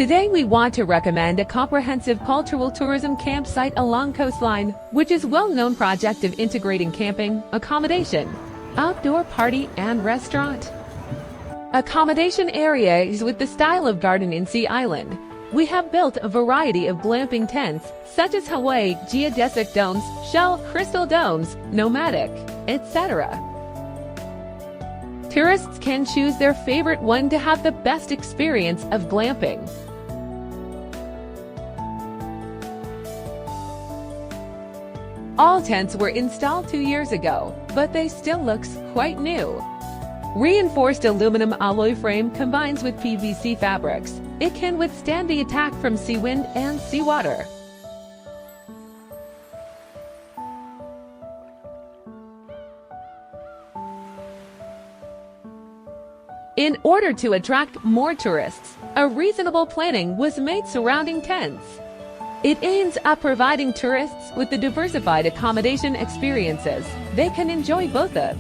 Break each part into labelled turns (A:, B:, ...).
A: Today we want to recommend a comprehensive cultural tourism campsite along coastline, which is a well-known project of integrating camping, accommodation, outdoor party and restaurant. Accommodation area is with the style of garden in Sea Island. We have built a variety of glamping tents, such as Hawaii, Geodesic Domes, Shell, Crystal Domes, Nomadic, etc. Tourists can choose their favorite one to have the best experience of glamping. All tents were installed 2 years ago, but they still looks quite new. Reinforced aluminum alloy frame combines with PVC fabrics. It can withstand the attack from sea wind and seawater. In order to attract more tourists, a reasonable planning was made surrounding tents. It aims at providing tourists with the diversified accommodation experiences they can enjoy both of.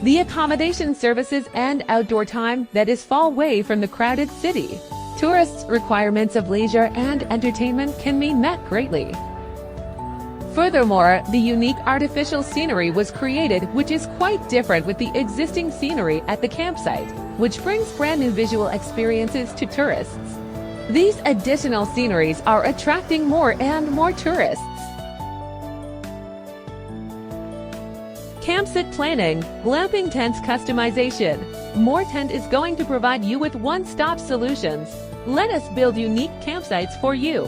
A: The accommodation services and outdoor time that is far away from the crowded city. Tourists' requirements of leisure and entertainment can be met greatly. Furthermore, the unique artificial scenery was created, which is quite different with the existing scenery at the campsite, which brings brand new visual experiences to tourists. These additional sceneries are attracting more and more tourists. Campsite planning, glamping tents customization. More Tent is going to provide you with one-stop solutions. Let us build unique campsites for you.